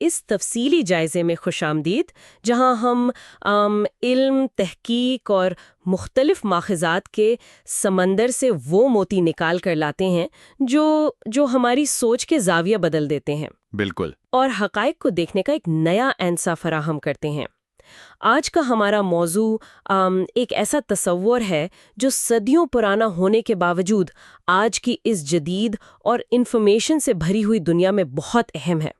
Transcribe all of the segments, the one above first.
اس تفصیلی جائزے میں خوش آمدید، جہاں ہم علم، تحقیق اور مختلف ماخذات کے سمندر سے وہ موتی نکال کر لاتے ہیں جو ہماری سوچ کے زاویہ بدل دیتے ہیں، بالکل، اور حقائق کو دیکھنے کا ایک نیا اینسا فراہم کرتے ہیں۔ آج کا ہمارا موضوع ایک ایسا تصور ہے جو صدیوں پرانا ہونے کے باوجود آج کی اس جدید اور انفارمیشن سے بھری ہوئی دنیا میں بہت اہم ہے۔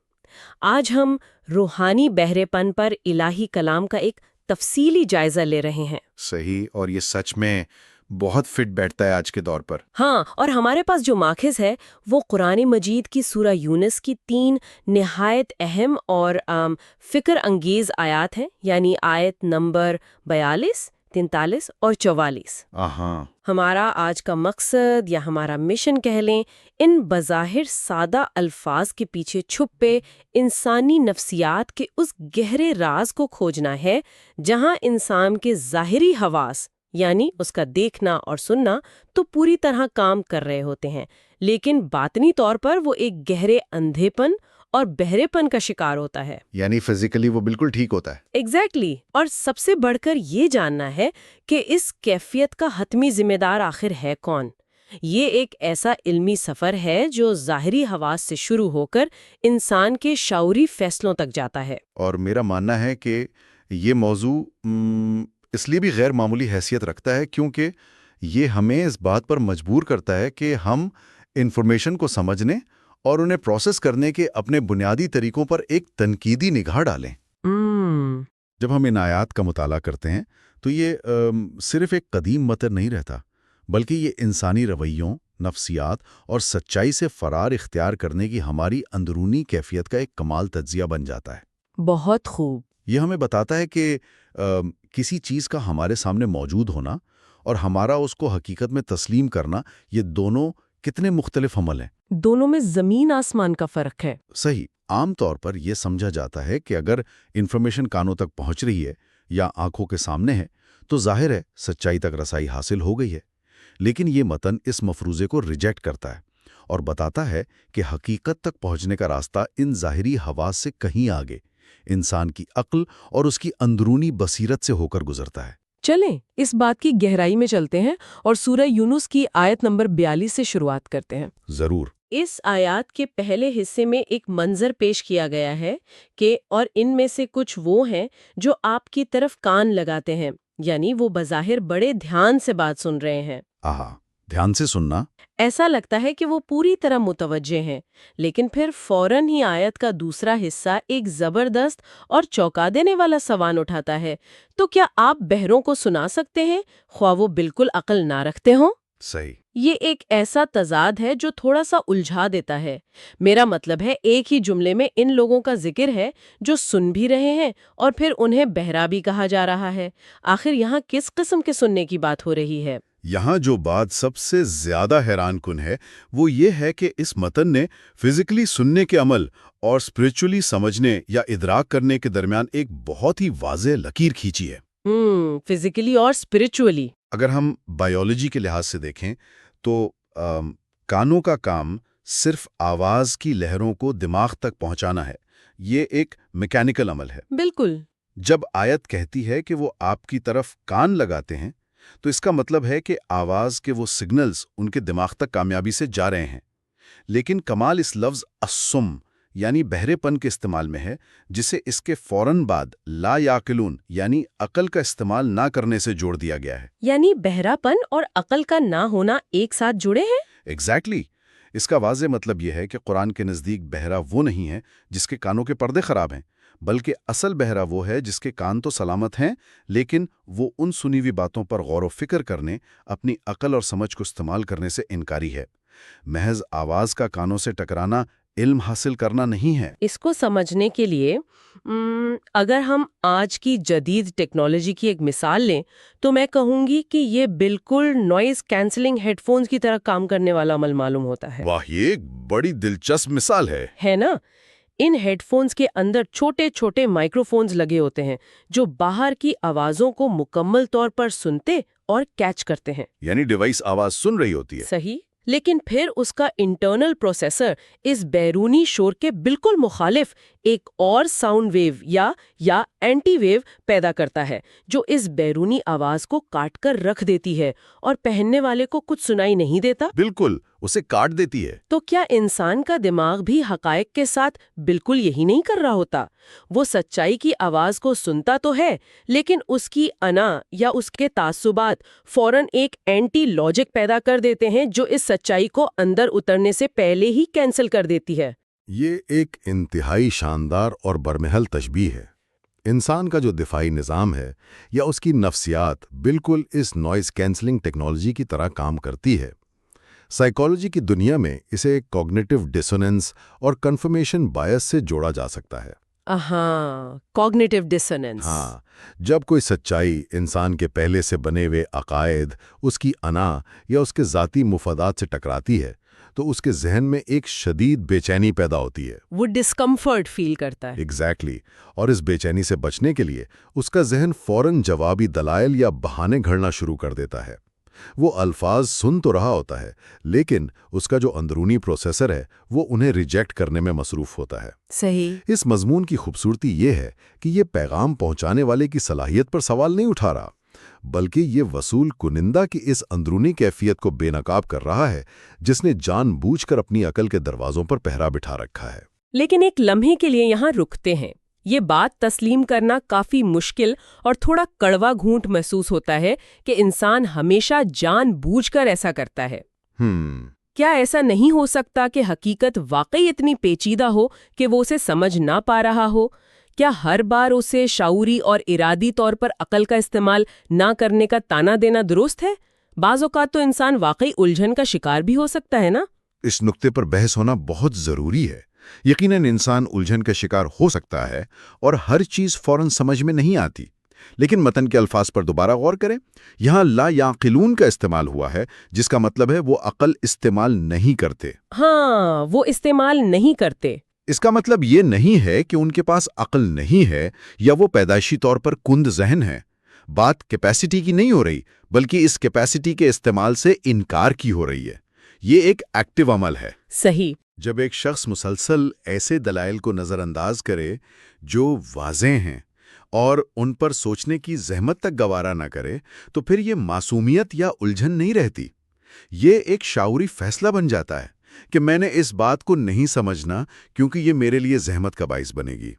آج ہم روحانی بہرے پن پر الہی کلام کا ایک تفصیلی جائزہ لے رہے ہیں۔ صحیح، اور یہ سچ میں بہت فٹ بیٹھتا ہے آج کے دور پر۔ ہاں، اور ہمارے پاس جو ماخذ ہے وہ قرآن مجید کی سورہ یونس کی 3 نہایت اہم اور فکر انگیز آیات ہیں، یعنی آیت نمبر 42، 43 اور 44۔ ہمارا آج کا مقصد یا ہمارا مشن کہہ لیں، ان بظاہر سادہ الفاظ کے پیچھے چھپے انسانی نفسیات کے اس گہرے راز کو کھوجنا ہے جہاں انسان کے ظاہری حواس، یعنی اس کا دیکھنا اور سننا، تو پوری طرح کام کر رہے ہوتے ہیں، لیکن باطنی طور پر وہ ایک گہرے اندھے پن اور بہرے پن کا شکار ہوتا ہے۔ یعنی فزیکلی وہ بالکل ٹھیک ہوتا ہے۔ ایگزیکٹلی، اور سب سے بڑھ کر یہ جاننا ہے کہ اس کیفیت کا حتمی ذمہ دار آخر ہے کون۔ یہ ایک ایسا علمی سفر ہے جو ظاہری حواس سے شروع ہو کر انسان کے شعوری فیصلوں تک جاتا ہے۔ اور میرا ماننا ہے کہ یہ موضوع اس لیے بھی غیر معمولی حیثیت رکھتا ہے کیونکہ یہ ہمیں اس بات پر مجبور کرتا ہے کہ ہم انفارمیشن کو سمجھنے اور انہیں پروسیس کرنے کے اپنے بنیادی طریقوں پر ایک تنقیدی نگاہ ڈالیں۔ جب ہم ان آیات کا مطالعہ کرتے ہیں تو یہ صرف ایک قدیم متن نہیں رہتا، بلکہ یہ انسانی رویوں، نفسیات اور سچائی سے فرار اختیار کرنے کی ہماری اندرونی کیفیت کا ایک کمال تجزیہ بن جاتا ہے۔ بہت خوب۔ یہ ہمیں بتاتا ہے کہ کسی چیز کا ہمارے سامنے موجود ہونا اور ہمارا اس کو حقیقت میں تسلیم کرنا، یہ دونوں کتنے مختلف عمل ہیں۔ دونوں میں زمین آسمان کا فرق ہے۔ صحیح، عام طور پر یہ سمجھا جاتا ہے کہ اگر انفارمیشن کانوں تک پہنچ رہی ہے یا آنکھوں کے سامنے ہے تو ظاہر ہے سچائی تک رسائی حاصل ہو گئی ہے، لیکن یہ متن اس مفروضے کو ریجیکٹ کرتا ہے اور بتاتا ہے کہ حقیقت تک پہنچنے کا راستہ ان ظاہری حواس سے کہیں آگے انسان کی عقل اور اس کی اندرونی بصیرت سے ہو کر گزرتا ہے۔ چلیں اس بات کی گہرائی میں چلتے ہیں اور سورہ یونس کی آیت نمبر 42 سے شروعات کرتے ہیں۔ ضرور۔ اس آیات کے پہلے حصے میں ایک منظر پیش کیا گیا ہے کہ اور ان میں سے کچھ وہ ہیں جو آپ کی طرف کان لگاتے ہیں، یعنی وہ بظاہر بڑے دھیان سے بات سن رہے ہیں۔ دھیان سے سننا۔ ایسا لگتا ہے کہ وہ پوری طرح متوجہ ہیں، لیکن پھر فوراً ہی آیت کا دوسرا حصہ ایک زبردست اور چونکا دینے والا سوال اٹھاتا ہے، تو کیا آپ بہروں کو سنا سکتے ہیں خواہ وہ بالکل عقل نہ رکھتے ہوں؟ صحیح۔ یہ ایک ایسا تضاد ہے جو تھوڑا سا الجھا دیتا ہے۔ میرا مطلب ہے ایک ہی جملے میں ان لوگوں کا ذکر ہے جو سن بھی رہے ہیں اور پھر انہیں بہرا بھی کہا جا رہا ہے۔ آخر یہاں کس قسم کے سننے کی بات ہو رہی ہے؟ یہاں جو بات سب سے زیادہ حیران کن ہے وہ یہ ہے کہ اس متن نے فزیکلی سننے کے عمل اور اسپرچولی سمجھنے یا ادراک کرنے کے درمیان ایک بہت ہی واضح لکیر کھینچی ہے۔ فزیکلی اور اسپرچولی۔ اگر ہم بایولوجی کے لحاظ سے دیکھیں تو کانوں کا کام صرف آواز کی لہروں کو دماغ تک پہنچانا ہے۔ یہ ایک میکینیکل عمل ہے۔ بالکل۔ جب آیت کہتی ہے کہ وہ آپ کی طرف کان لگاتے ہیں تو اس کا مطلب ہے کہ آواز کے وہ سگنلز ان کے دماغ تک کامیابی سے جا رہے ہیں، لیکن کمال اس لفظ الصم یعنی بہرے پن کے استعمال میں ہے، جسے اس کے فوراً بعد لا یعقلون یعنی عقل کا استعمال نہ کرنے سے جوڑ دیا گیا ہے۔ یعنی بہرا پن اور عقل کا نہ ہونا ایک ساتھ جڑے ہیں؟ ایگزیکٹلی۔ اس کا واضح مطلب یہ ہے کہ قرآن کے نزدیک بہرا وہ نہیں ہے جس کے کانوں کے پردے خراب ہیں، بلکہ اصل بہرا وہ ہے جس کے کان تو سلامت ہیں لیکن وہ ان سنی ہوئی باتوں پر غور و فکر کرنے، اپنی عقل اور سمجھ کو استعمال کرنے سے انکاری ہے۔ محض آواز کا کانوں سے ٹکرانا علم حاصل کرنا نہیں ہے۔ اس کو سمجھنے کے لیے اگر ہم آج کی جدید ٹیکنالوجی کی ایک مثال لیں تو میں کہوں گی کہ یہ بالکل نوائز کینسلنگ ہیڈ فونز کی طرح کام کرنے والا عمل معلوم ہوتا ہے۔ واہ، یہ ایک بڑی دلچسپ مثال ہے نا؟ ان ہیڈ فونز کے اندر چھوٹے چھوٹے مائکرو فونز لگے ہوتے ہیں جو باہر کی آوازوں کو مکمل طور پر سنتے اور کیچ کرتے ہیں۔ یعنی ڈیوائس آواز سن رہی ہوتی ہے۔ صحیح، لیکن پھر اس کا انٹرنل پروسیسر اس بیرونی شور کے بالکل مخالف ایک اور ساؤنڈ ویو یا اینٹی ویو پیدا کرتا ہے جو اس بیرونی آواز کو کاٹ کر رکھ دیتی ہے اور پہننے والے کو کچھ سنائی نہیں دیتا۔ بالکل، اسے کاٹ دیتی ہے۔ تو کیا انسان کا دماغ بھی حقائق کے ساتھ بالکل یہی نہیں کر رہا ہوتا؟ وہ سچائی کی آواز کو سنتا تو ہے، لیکن اس کی انا یا اس کے تعصبات فوراً ایک اینٹی لاجک پیدا کر دیتے ہیں جو اس سچائی کو اندر اترنے سے پہلے ہی کینسل کر دیتی ہے۔ یہ ایک انتہائی شاندار اور برمحل تشبیہ ہے۔ انسان کا جو دفاعی نظام ہے یا اس کی نفسیات بالکل اس نوائز کینسلنگ ٹیکنالوجی کی طرح کام کرتی ہے۔ سائیکالوجی کی دنیا میں اسے کوگنیٹو ڈسوننس اور کنفرمیشن بائس سے جوڑا جا سکتا ہے۔ Cognitive dissonance. ہاں، جب کوئی سچائی انسان کے پہلے سے بنے ہوئے عقائد، اس کی انا یا اس کے ذاتی مفادات سے ٹکراتی ہے تو اس کے ذہن میں ایک شدید بے چینی پیدا ہوتی ہے۔ وہ ڈسکمفرٹ فیل کرتا ہے۔ ایگزیکٹلی، اور اس بے چینی سے بچنے کے لیے اس کا ذہن فوراً جوابی دلائل یا بہانے گھڑنا شروع کر دیتا ہے۔ وہ الفاظ سن تو رہا ہوتا ہے، لیکن اس کا جو اندرونی پروسیسر ہے وہ انہیں ریجیکٹ کرنے میں مصروف ہوتا ہے۔ صحیح۔ اس مضمون کی خوبصورتی یہ ہے کہ یہ پیغام پہنچانے والے کی صلاحیت پر سوال نہیں اٹھا رہا، بلکہ یہ وصول کنندہ کی اس اندرونی کیفیت کو بے نقاب کر رہا ہے جس نے جان بوجھ کر اپنی عقل کے دروازوں پر پہرا بٹھا رکھا ہے۔ لیکن ایک لمحے کے لیے یہاں رکتے ہیں۔ یہ بات تسلیم کرنا کافی مشکل اور تھوڑا کڑوا گھونٹ محسوس ہوتا ہے کہ انسان ہمیشہ جان بوجھ کر ایسا کرتا ہے۔ کیا ایسا نہیں ہو سکتا کہ حقیقت واقعی اتنی پیچیدہ ہو کہ وہ اسے سمجھ نہ پا رہا ہو؟ کیا ہر بار اسے شعوری اور ارادی طور پر عقل کا استعمال نہ کرنے کا طعنہ دینا درست ہے؟ بعض اوقات تو انسان واقعی الجھن کا شکار بھی ہو سکتا ہے نا؟ اس نقطے پر بحث ہونا بہت ضروری ہے۔ یقیناً انسان الجھن کا شکار ہو سکتا ہے اور ہر چیز فوراً سمجھ میں نہیں آتی، لیکن متن کے الفاظ پر دوبارہ غور کریں۔ یہاں لا یعقلون کا استعمال ہوا ہے، جس کا مطلب ہے وہ عقل استعمال نہیں کرتے۔ ہاں، وہ استعمال نہیں کرتے۔ اس کا مطلب یہ نہیں ہے کہ ان کے پاس عقل نہیں ہے یا وہ پیدائشی طور پر کند ذہن ہے۔ بات کیپیسٹی کی نہیں ہو رہی، بلکہ اس کیپیسٹی کے استعمال سے انکار کی ہو رہی ہے۔ یہ ایک ایکٹیو عمل ہے۔ صحیح۔ جب ایک شخص مسلسل ایسے دلائل کو نظر انداز کرے جو واضح ہیں اور ان پر سوچنے کی زحمت تک گوارا نہ کرے، تو پھر یہ معصومیت یا الجھن نہیں رہتی۔ یہ ایک شعوری فیصلہ بن جاتا ہے کہ میں نے اس بات کو نہیں سمجھنا کیونکہ یہ میرے لیے زحمت کا باعث بنے گی،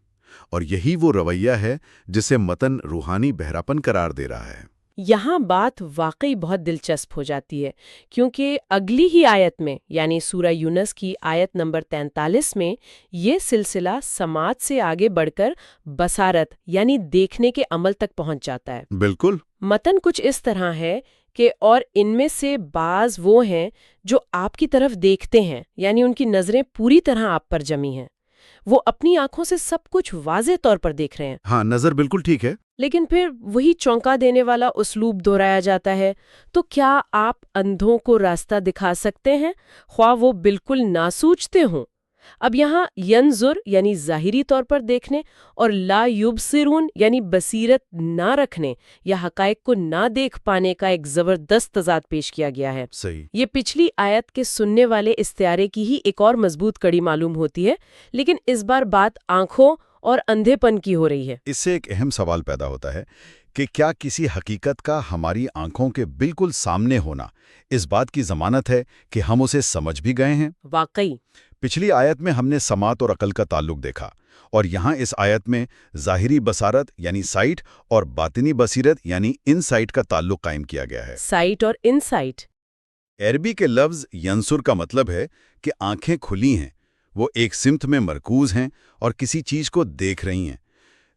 اور یہی وہ رویہ ہے جسے متن روحانی بہراپن قرار دے رہا ہے۔ یہاں بات واقعی بہت دلچسپ ہو جاتی ہے، کیونکہ اگلی ہی آیت میں یعنی سورہ یونس کی آیت نمبر 43 میں یہ سلسلہ سماعت سے آگے بڑھ کر بصارت یعنی دیکھنے کے عمل تک پہنچ جاتا ہے۔ بالکل۔ متن کچھ اس طرح ہے کہ اور ان میں سے بعض وہ ہیں جو آپ کی طرف دیکھتے ہیں، یعنی ان کی نظریں پوری طرح آپ پر جمی ہیں، وہ اپنی آنکھوں سے سب کچھ واضح طور پر دیکھ رہے ہیں۔ ہاں، نظر بالکل ٹھیک ہے۔ لیکن پھر وہی چونکا دینے والا اسلوب دہرایا جاتا ہے، تو کیا آپ اندھوں کو راستہ دکھا سکتے ہیں، خواہ وہ بالکل نہ سوچتے ہوں؟ اب یہاں ینظر یعنی ظاہری طور پر دیکھنے اور لا یبصرون یعنی بصیرت نہ رکھنے یا حقائق کو نہ دیکھ پانے کا ایک زبردست تضاد پیش کیا گیا ہے۔ صحیح۔ یہ پچھلی آیت کے سننے والے استعارے کی ہی ایک اور مضبوط کڑی معلوم ہوتی ہے، لیکن اس بار بات آنکھوں اور اندھے پن کی ہو رہی ہے۔ اس سے ایک اہم سوال پیدا ہوتا ہے کہ کیا کسی حقیقت کا ہماری آنکھوں کے بالکل سامنے ہونا اس بات کی ضمانت ہے کہ ہم اسے سمجھ بھی گئے ہیں؟ واقعی۔ پچھلی آیت میں ہم نے سماعت اور عقل کا تعلق دیکھا، اور یہاں اس آیت میں ظاہری بصارت یعنی سائٹ اور باطنی بصیرت یعنی ان سائٹ کا تعلق قائم کیا گیا ہے۔ سائٹ اور ان سائٹ۔ عربی کے لفظ ینصر کا مطلب ہے کہ آنکھیں کھلی ہیں، وہ ایک سمت میں مرکوز ہیں اور کسی چیز کو دیکھ رہی ہیں،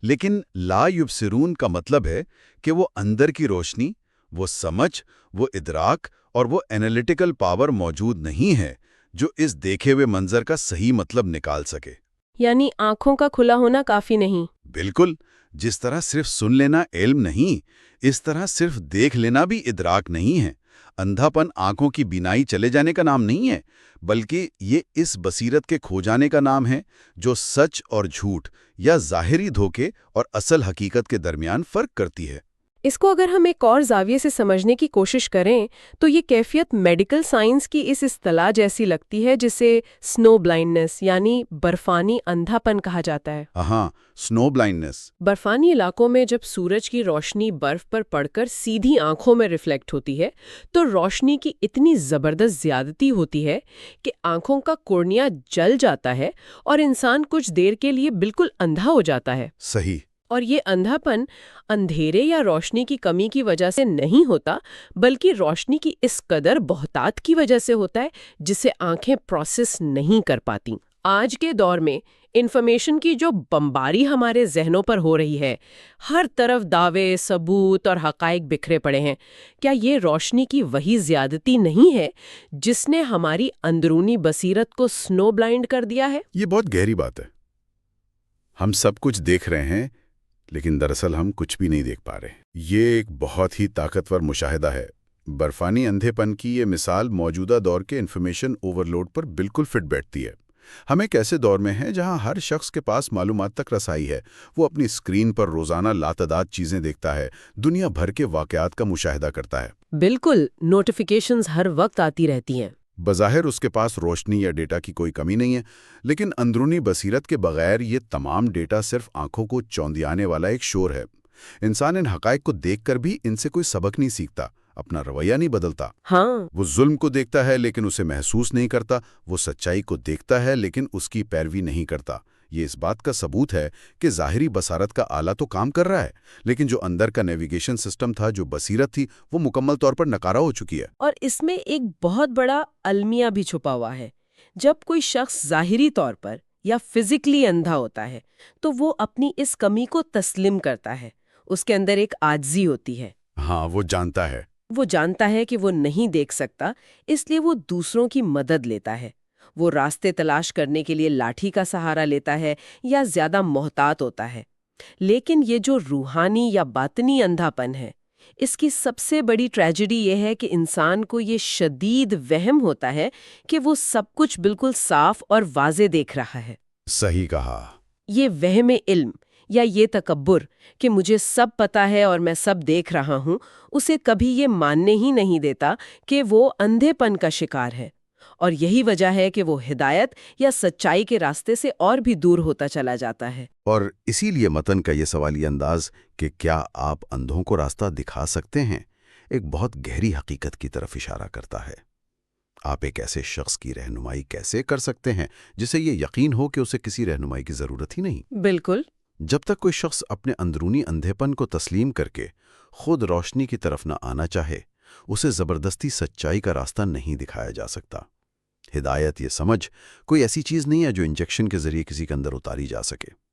لیکن لا یبصرون کا مطلب ہے کہ وہ اندر کی روشنی، وہ سمجھ، وہ ادراک اور وہ انالیٹیکل پاور موجود نہیں ہے جو اس دیکھے ہوئے منظر کا صحیح مطلب نکال سکے۔ یعنی آنکھوں کا کھلا ہونا کافی نہیں۔ بالکل، جس طرح صرف سن لینا علم نہیں، اس طرح صرف دیکھ لینا بھی ادراک نہیں ہے۔ اندھا پن آنکھوں کی بینائی چلے جانے کا نام نہیں ہے، بلکہ یہ اس بصیرت کے کھو جانے کا نام ہے جو سچ اور جھوٹ یا ظاہری دھوکے اور اصل حقیقت کے درمیان فرق کرتی ہے۔ اس کو اگر ہم ایک اور زاویے سے سمجھنے کی کوشش کریں تو یہ کیفیت میڈیکل سائنس کی اس اصطلاح جیسی لگتی ہے جسے سنو بلائنڈنس یعنی برفانی اندھا پن کہا جاتا ہے۔ ہاں، سنو بلائنڈنس۔ برفانی علاقوں میں جب سورج کی روشنی برف پر پڑ کر سیدھی آنکھوں میں ریفلیکٹ ہوتی ہے تو روشنی کی اتنی زبردست زیادتی ہوتی ہے کہ آنکھوں کا کورنیا جل جاتا ہے اور انسان کچھ دیر کے لیے بالکل اندھا ہو جاتا ہے۔ صحیح۔ اور یہ اندھا پن اندھیرے یا روشنی کی کمی کی وجہ سے نہیں ہوتا بلکہ روشنی کی اس قدر بہتات کی وجہ سے ہوتا ہے جسے آنکھیں پروسیس نہیں کر پاتی۔ آج کے دور میں انفارمیشن کی جو بمباری ہمارے ذہنوں پر ہو رہی ہے، ہر طرف دعوے، ثبوت اور حقائق بکھرے پڑے ہیں، کیا یہ روشنی کی وہی زیادتی نہیں ہے جس نے ہماری اندرونی بصیرت کو سنو بلائنڈ کر دیا ہے؟ یہ بہت گہری بات ہے۔ ہم سب کچھ دیکھ رہے ہیں لیکن دراصل ہم کچھ بھی نہیں دیکھ پا رہے۔ یہ ایک بہت ہی طاقتور مشاہدہ ہے۔ برفانی اندھے پن کی یہ مثال موجودہ دور کے انفارمیشن اوورلوڈ پر بالکل فٹ بیٹھتی ہے۔ ہم ایک ایسے دور میں ہیں جہاں ہر شخص کے پاس معلومات تک رسائی ہے۔ وہ اپنی اسکرین پر روزانہ لاتعداد چیزیں دیکھتا ہے، دنیا بھر کے واقعات کا مشاہدہ کرتا ہے۔ بالکل، نوٹیفیکیشنز ہر وقت آتی رہتی ہیں۔ بظاہر اس کے پاس روشنی یا ڈیٹا کی کوئی کمی نہیں ہے، لیکن اندرونی بصیرت کے بغیر یہ تمام ڈیٹا صرف آنکھوں کو چوندیانے والا ایک شور ہے۔ انسان ان حقائق کو دیکھ کر بھی ان سے کوئی سبق نہیں سیکھتا، اپنا رویہ نہیں بدلتا۔ ہاں، وہ ظلم کو دیکھتا ہے لیکن اسے محسوس نہیں کرتا، وہ سچائی کو دیکھتا ہے لیکن اس کی پیروی نہیں کرتا۔ یہ اس بات کا ثبوت ہے کہ ظاہری بصارت کا آلہ تو کام کر رہا ہے، لیکن جو اندر کا نیویگیشن سسٹم تھا، جو بصیرت تھی، وہ مکمل طور پر ناکارہ ہو چکی ہے۔ اور اس میں ایک بہت بڑا المیہ بھی چھپا ہوا ہے۔ جب کوئی شخص ظاہری طور پر یا فزیکلی اندھا ہوتا ہے تو وہ اپنی اس کمی کو تسلیم کرتا ہے۔ اس کے اندر ایک عاجزی ہوتی ہے۔ ہاں، وہ جانتا ہے۔ وہ جانتا ہے کہ وہ نہیں دیکھ سکتا، اس لیے وہ دوسروں کی مدد لیتا ہے۔ وہ راستے تلاش کرنے کے لیے لاٹھی کا سہارا لیتا ہے یا زیادہ محتاط ہوتا ہے۔ لیکن یہ جو روحانی یا باطنی اندھا پن ہے، اس کی سب سے بڑی ٹریجڈی یہ ہے کہ انسان کو یہ شدید وہم ہوتا ہے کہ وہ سب کچھ بالکل صاف اور واضح دیکھ رہا ہے۔ صحیح کہا۔ یہ وہم علم یا یہ تکبر کہ مجھے سب پتا ہے اور میں سب دیکھ رہا ہوں، اسے کبھی یہ ماننے ہی نہیں دیتا کہ وہ اندھے پن کا شکار ہے، اور یہی وجہ ہے کہ وہ ہدایت یا سچائی کے راستے سے اور بھی دور ہوتا چلا جاتا ہے۔ اور اسی لیے متن کا یہ سوالی انداز کہ کیا آپ اندھوں کو راستہ دکھا سکتے ہیں، ایک بہت گہری حقیقت کی طرف اشارہ کرتا ہے۔ آپ ایک ایسے شخص کی رہنمائی کیسے کر سکتے ہیں جسے یہ یقین ہو کہ اسے کسی رہنمائی کی ضرورت ہی نہیں؟ بالکل۔ جب تک کوئی شخص اپنے اندرونی اندھے پن کو تسلیم کر کے خود روشنی کی طرف نہ آنا چاہے، اسے زبردستی سچائی کا راستہ نہیں دکھایا جا سکتا۔ ہدایت، یہ سمجھ، کوئی ایسی چیز نہیں ہے جو انجیکشن کے ذریعے کسی کے اندر اتاری جا سکے۔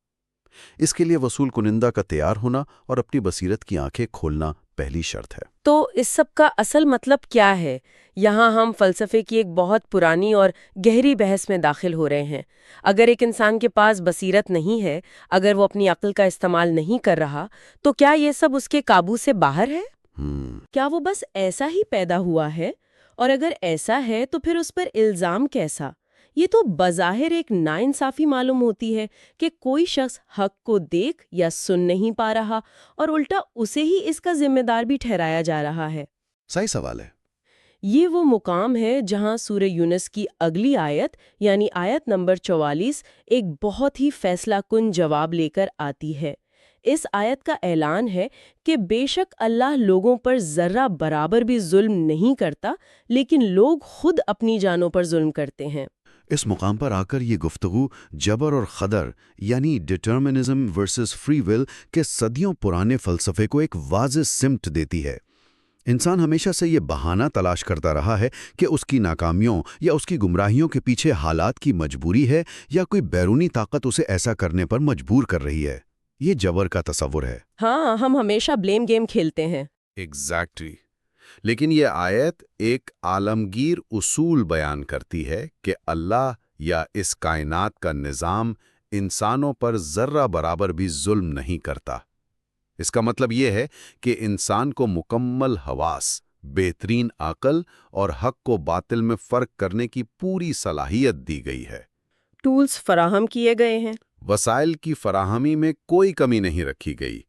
اس کے لیے وصول کنندہ کا تیار ہونا اور اپنی بصیرت کی آنکھیں کھولنا پہلی شرط ہے۔ تو اس سب کا اصل مطلب کیا ہے؟ یہاں ہم فلسفے کی ایک بہت پرانی اور گہری بحث میں داخل ہو رہے ہیں۔ اگر ایک انسان کے پاس بصیرت نہیں ہے، اگر وہ اپنی عقل کا استعمال نہیں کر رہا، تو کیا یہ سب اس کے قابو سے باہر ہے؟ کیا وہ بس ایسا ہی پیدا ہوا ہے؟ اور اگر ایسا ہے تو پھر اس پر الزام کیسا؟ یہ تو بظاہر ایک ناانصافی معلوم ہوتی ہے کہ کوئی شخص حق کو دیکھ یا سن نہیں پا رہا اور الٹا اسے ہی اس کا ذمہ دار بھی ٹھہرایا جا رہا ہے۔ صحیح سوال ہے۔ یہ وہ مقام ہے جہاں سورہ یونس کی اگلی آیت یعنی آیت نمبر 44 ایک بہت ہی فیصلہ کن جواب لے کر آتی ہے۔ اس آیت کا اعلان ہے کہ بے شک اللہ لوگوں پر ذرہ برابر بھی ظلم نہیں کرتا، لیکن لوگ خود اپنی جانوں پر ظلم کرتے ہیں۔ اس مقام پر آ کر یہ گفتگو جبر اور قدر یعنی ڈٹرمنزم ورسز فری ول کے صدیوں پرانے فلسفے کو ایک واضح سمت دیتی ہے۔ انسان ہمیشہ سے یہ بہانہ تلاش کرتا رہا ہے کہ اس کی ناکامیوں یا اس کی گمراہیوں کے پیچھے حالات کی مجبوری ہے یا کوئی بیرونی طاقت اسے ایسا کرنے پر مجبور کر رہی ہے۔ یہ جبر کا تصور ہے۔ ہاں، ہم ہمیشہ بلیم گیم کھیلتے ہیں۔ ایگزیکٹلی۔ لیکن یہ آیت ایک عالمگیر اصول بیان کرتی ہے کہ اللہ یا اس کائنات کا نظام انسانوں پر ذرہ برابر بھی ظلم نہیں کرتا۔ اس کا مطلب یہ ہے کہ انسان کو مکمل حواس، بہترین عقل اور حق کو باطل میں فرق کرنے کی پوری صلاحیت دی گئی ہے۔ ٹولز فراہم کیے گئے ہیں۔ وسائل کی فراہمی میں کوئی کمی نہیں رکھی گئی۔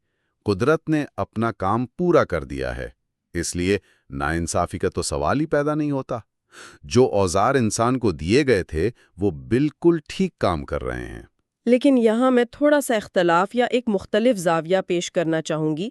قدرت نے اپنا کام پورا کر دیا ہے، اس لیے ناانصافی کا تو سوال ہی پیدا نہیں ہوتا۔ جو اوزار انسان کو دیے گئے تھے وہ بالکل ٹھیک کام کر رہے ہیں۔ لیکن یہاں میں تھوڑا سا اختلاف یا ایک مختلف زاویہ پیش کرنا چاہوں گی۔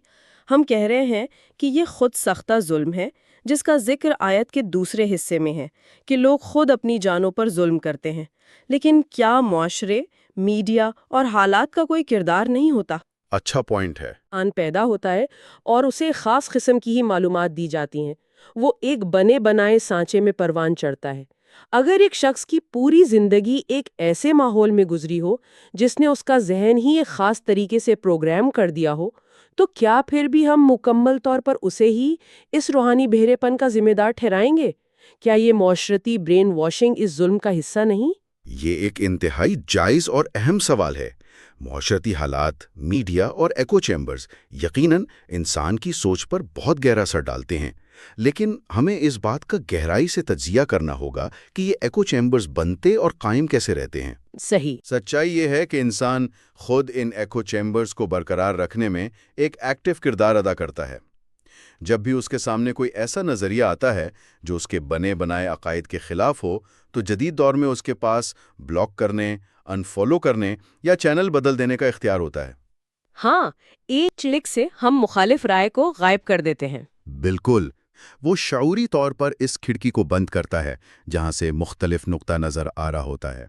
ہم کہہ رہے ہیں کہ یہ خود سختہ ظلم ہے، جس کا ذکر آیت کے دوسرے حصے میں ہے کہ لوگ خود اپنی جانوں پر ظلم کرتے ہیں، لیکن کیا معاشرے، میڈیا اور حالات کا کوئی کردار نہیں ہوتا؟ اچھا پوائنٹ ہے۔ آن پیدا ہوتا ہے اور اسے خاص قسم کی ہی معلومات دی جاتی ہیں، وہ ایک بنے بنائے سانچے میں پروان چڑھتا ہے۔ اگر ایک شخص کی پوری زندگی ایک ایسے ماحول میں گزری ہو جس نے اس کا ذہن ہی ایک خاص طریقے سے پروگرام کر دیا ہو، تو کیا پھر بھی ہم مکمل طور پر اسے ہی اس روحانی بہرے پن کا ذمہ دار ٹھہرائیں گے؟ کیا یہ معاشرتی برین واشنگ اس ظلم کا حصہ نہیں؟ یہ ایک انتہائی جائز اور اہم سوال ہے۔ معاشرتی حالات، میڈیا اور ایکو چیمبرز یقیناً انسان کی سوچ پر بہت گہرا اثر ڈالتے ہیں، لیکن ہمیں اس بات کا گہرائی سے تجزیہ کرنا ہوگا کہ یہ ایکو چیمبرز بنتے اور قائم کیسے رہتے ہیں۔ صحیح۔ سچائی یہ ہے کہ انسان خود ان ایکو چیمبرز کو برقرار رکھنے میں ایک ایکٹیو کردار ادا کرتا ہے۔ جب بھی اس کے سامنے کوئی ایسا نظریہ آتا ہے جو اس کے بنے بنائے عقائد کے خلاف ہو، تو جدید دور میں اس کے پاس بلاک کرنے، انفالو کرنے یا چینل بدل دینے کا اختیار ہوتا ہے۔ ہاں، ایک کلک سے ہم مخالف رائے کو غائب کر دیتے ہیں۔ بالکل، وہ شعوری طور پر اس کھڑکی کو بند کرتا ہے جہاں سے مختلف نقطہ نظر آ رہا ہوتا ہے۔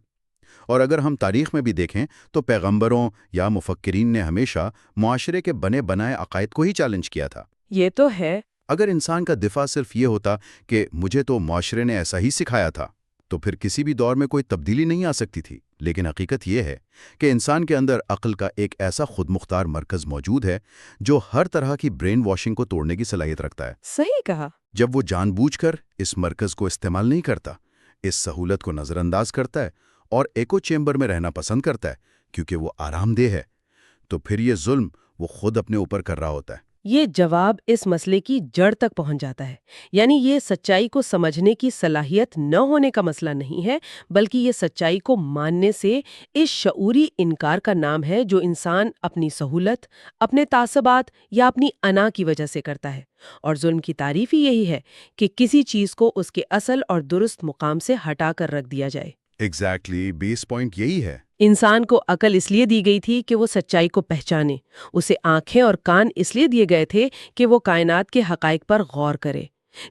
اور اگر ہم تاریخ میں بھی دیکھیں تو پیغمبروں یا مفکرین نے ہمیشہ معاشرے کے بنے بنائے عقائد کو ہی چیلنج کیا تھا۔ یہ تو ہے۔ اگر انسان کا دفاع صرف یہ ہوتا کہ مجھے تو معاشرے نے ایسا ہی سکھایا تھا، تو پھر کسی بھی دور میں کوئی تبدیلی نہیں آ سکتی تھی۔ لیکن حقیقت یہ ہے کہ انسان کے اندر عقل کا ایک ایسا خود مختار مرکز موجود ہے جو ہر طرح کی برین واشنگ کو توڑنے کی صلاحیت رکھتا ہے۔ صحیح کہا۔ جب وہ جان بوجھ کر اس مرکز کو استعمال نہیں کرتا، اس سہولت کو نظر انداز کرتا ہے اور ایکو چیمبر میں رہنا پسند کرتا ہے کیونکہ وہ آرام دہ ہے، تو پھر یہ ظلم وہ خود اپنے اوپر کر رہا ہوتا ہے۔ یہ جواب اس مسئلے کی جڑ تک پہنچ جاتا ہے، یعنی یہ سچائی کو سمجھنے کی صلاحیت نہ ہونے کا مسئلہ نہیں ہے، بلکہ یہ سچائی کو ماننے سے اس شعوری انکار کا نام ہے جو انسان اپنی سہولت، اپنے تعصبات یا اپنی انا کی وجہ سے کرتا ہے۔ اور ظلم کی تعریف ہی یہی ہے کہ کسی چیز کو اس کے اصل اور درست مقام سے ہٹا کر رکھ دیا جائے۔ ایگزیکٹلی، بیس پوائنٹ یہی ہے۔ انسان کو عقل اس لیے دی گئی تھی کہ وہ سچائی کو پہچانے، اسے آنکھیں اور کان اس لیے دیے گئے تھے کہ وہ کائنات کے حقائق پر غور کرے۔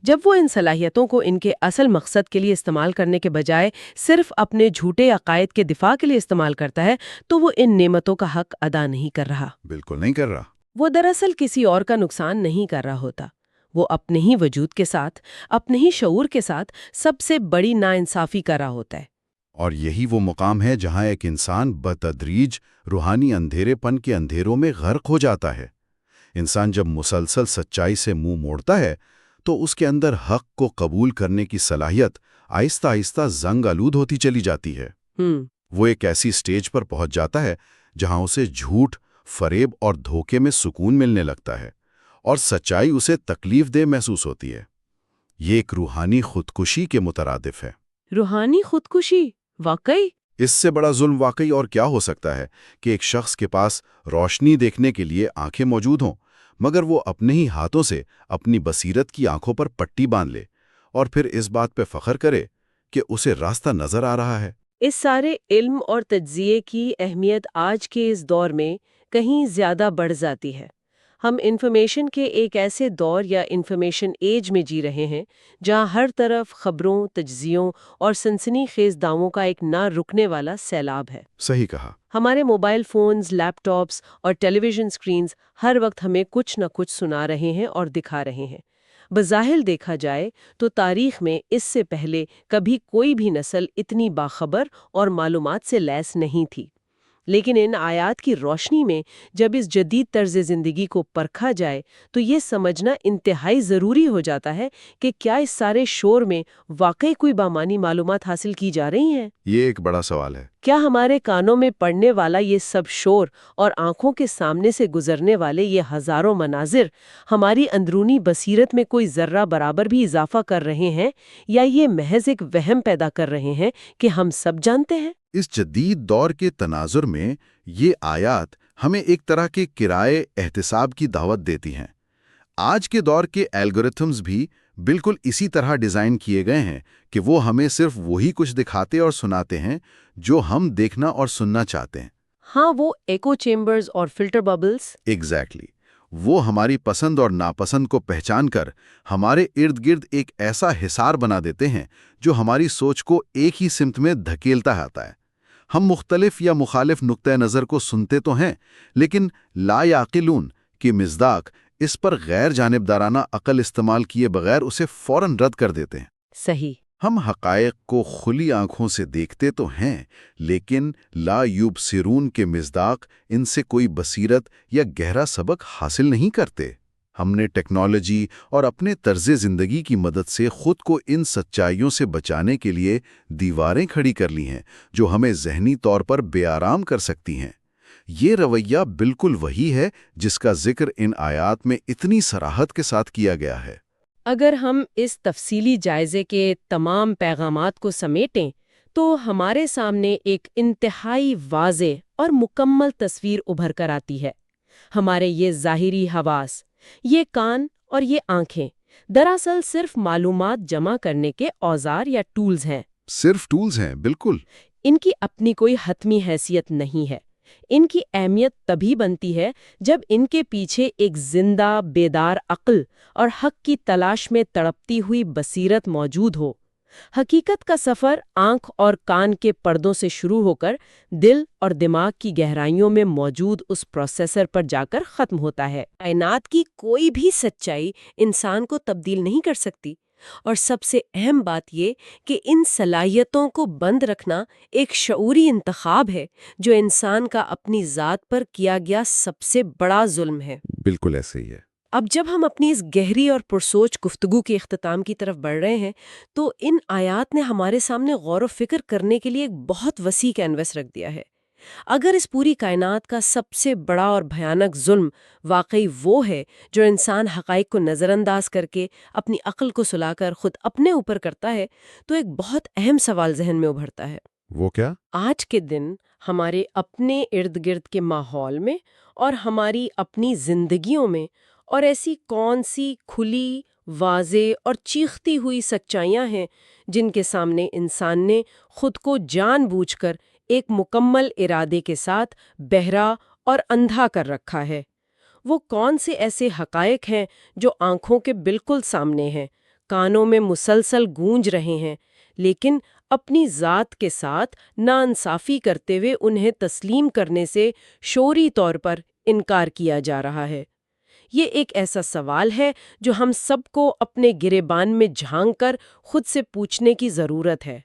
جب وہ ان صلاحیتوں کو ان کے اصل مقصد کے لیے استعمال کرنے کے بجائے صرف اپنے جھوٹے عقائد کے دفاع کے لیے استعمال کرتا ہے تو وہ ان نعمتوں کا حق ادا نہیں کر رہا۔ بالکل نہیں کر رہا۔ وہ دراصل کسی اور کا نقصان نہیں کر رہا ہوتا، وہ اپنے ہی وجود کے ساتھ، اپنے ہی شعور کے ساتھ سب سے بڑی ناانصافی کر رہا ہوتا ہے۔ اور یہی وہ مقام ہے جہاں ایک انسان بتدریج روحانی اندھیرے پن کے اندھیروں میں غرق ہو جاتا ہے۔ انسان جب مسلسل سچائی سے منہ موڑتا ہے تو اس کے اندر حق کو قبول کرنے کی صلاحیت آہستہ آہستہ زنگ آلود ہوتی چلی جاتی ہے۔ وہ ایک ایسی سٹیج پر پہنچ جاتا ہے جہاں اسے جھوٹ، فریب اور دھوکے میں سکون ملنے لگتا ہے، اور سچائی اسے تکلیف دہ محسوس ہوتی ہے۔ یہ ایک روحانی خودکشی کے مترادف ہے۔ روحانی خودکشی؟ واقعی؟ اس سے بڑا ظلم واقعی اور کیا ہو سکتا ہے کہ ایک شخص کے پاس روشنی دیکھنے کے لیے آنکھیں موجود ہوں، مگر وہ اپنے ہی ہاتھوں سے اپنی بصیرت کی آنکھوں پر پٹی باندھ لے اور پھر اس بات پہ فخر کرے کہ اسے راستہ نظر آ رہا ہے۔ اس سارے علم اور تجزیے کی اہمیت آج کے اس دور میں کہیں زیادہ بڑھ جاتی ہے۔ ہم انفارمیشن کے ایک ایسے دور یا انفارمیشن ایج میں جی رہے ہیں جہاں ہر طرف خبروں، تجزیوں اور سنسنی خیز دعووں کا ایک نہ رکنے والا سیلاب ہے۔ صحیح کہا۔ ہمارے موبائل فونز، لیپ ٹاپس اور ٹیلی ویژن سکرینز ہر وقت ہمیں کچھ نہ کچھ سنا رہے ہیں اور دکھا رہے ہیں۔ بظاہر دیکھا جائے تو تاریخ میں اس سے پہلے کبھی کوئی بھی نسل اتنی باخبر اور معلومات سے لیس نہیں تھی، لیکن ان آیات کی روشنی میں جب اس جدید طرز زندگی کو پرکھا جائے تو یہ سمجھنا انتہائی ضروری ہو جاتا ہے کہ کیا اس سارے شور میں واقعی کوئی بامانی معلومات حاصل کی جا رہی ہیں؟ یہ ایک بڑا سوال ہے۔ کیا ہمارے کانوں میں پڑنے والا یہ سب شور اور آنکھوں کے سامنے سے گزرنے والے یہ ہزاروں مناظر ہماری اندرونی بصیرت میں کوئی ذرہ برابر بھی اضافہ کر رہے ہیں، یا یہ محض ایک وہم پیدا کر رہے ہیں کہ ہم سب جانتے ہیں؟ اس جدید دور کے تناظر میں یہ آیات ہمیں ایک طرح کے کرائے احتساب کی دعوت دیتی ہیں۔ آج کے دور کے الگورتھمز بھی بالکل اسی طرح ڈیزائن کیے گئے ہیں کہ وہ ہمیں صرف وہی کچھ دکھاتے اور سناتے ہیں جو ہم دیکھنا اور سننا چاہتے ہیں۔ ہاں، وہ ایکو چیمبرز اور فلٹر ببلز۔ ایگزیکٹلی وہ ہماری پسند اور ناپسند کو پہچان کر ہمارے ارد گرد ایک ایسا حصار بنا دیتے ہیں جو ہماری سوچ کو ایک ہی سمت میں دھکیلتا آتا ہے۔ ہم مختلف یا مخالف نقطۂ نظر کو سنتے تو ہیں، لیکن لا یعقلون کی مصداق اس پر غیر جانبدارانہ عقل استعمال کیے بغیر اسے فوراً رد کر دیتے ہیں۔ صحیح۔ ہم حقائق کو کھلی آنکھوں سے دیکھتے تو ہیں، لیکن لا یبصرون کے مصداق ان سے کوئی بصیرت یا گہرا سبق حاصل نہیں کرتے۔ ہم نے ٹیکنالوجی اور اپنے طرز زندگی کی مدد سے خود کو ان سچائیوں سے بچانے کے لیے دیواریں کھڑی کر لی ہیں جو ہمیں ذہنی طور پر بے آرام کر سکتی ہیں۔ یہ رویہ بالکل وہی ہے جس کا ذکر ان آیات میں اتنی صراحت کے ساتھ کیا گیا ہے۔ اگر ہم اس تفصیلی جائزے کے تمام پیغامات کو سمیٹیں تو ہمارے سامنے ایک انتہائی واضح اور مکمل تصویر ابھر کر آتی ہے۔ ہمارے یہ ظاہری حواس، یہ کان اور یہ آنکھیں دراصل صرف معلومات جمع کرنے کے اوزار یا ٹولز ہیں۔ صرف ٹولز ہیں، بالکل۔ ان کی اپنی کوئی حتمی حیثیت نہیں ہے۔ ان کی اہمیت تبھی بنتی ہے جب ان کے پیچھے ایک زندہ بیدار عقل اور حق کی تلاش میں تڑپتی ہوئی بصیرت موجود ہو۔ حقیقت کا سفر آنکھ اور کان کے پردوں سے شروع ہو کر دل اور دماغ کی گہرائیوں میں موجود اس پروسیسر پر جا کر ختم ہوتا ہے۔ کائنات کی کوئی بھی سچائی انسان کو تبدیل نہیں کر سکتی، اور سب سے اہم بات یہ کہ ان صلاحیتوں کو بند رکھنا ایک شعوری انتخاب ہے جو انسان کا اپنی ذات پر کیا گیا سب سے بڑا ظلم ہے۔ بالکل ایسے ہی ہے۔ اب جب ہم اپنی اس گہری اور پرسوچ گفتگو کے اختتام کی طرف بڑھ رہے ہیں تو ان آیات نے ہمارے سامنے غور و فکر کرنے کے لیے ایک بہت وسیع کینوس رکھ دیا ہے۔ اگر اس پوری کائنات کا سب سے بڑا اور بھیانک ظلم واقعی وہ ہے جو انسان حقائق کو نظر انداز کر کے اپنی عقل کو سلا کر خود اپنے اوپر کرتا ہے، تو ایک بہت اہم سوال ذہن میں ابھرتا ہے۔ وہ کیا؟ آج کے دن ہمارے اپنے ارد گرد کے ماحول میں اور ہماری اپنی زندگیوں میں اور ایسی کون سی کھلی، واضح اور چیختی ہوئی سچائیاں ہیں جن کے سامنے انسان نے خود کو جان بوجھ کر ایک مکمل ارادے کے ساتھ بہرا اور اندھا کر رکھا ہے؟ وہ کون سے ایسے حقائق ہیں جو آنکھوں کے بالکل سامنے ہیں، کانوں میں مسلسل گونج رہے ہیں، لیکن اپنی ذات کے ساتھ ناانصافی کرتے ہوئے انہیں تسلیم کرنے سے شعوری طور پر انکار کیا جا رہا ہے؟ یہ ایک ایسا سوال ہے جو ہم سب کو اپنے گریبان میں جھانک کر خود سے پوچھنے کی ضرورت ہے۔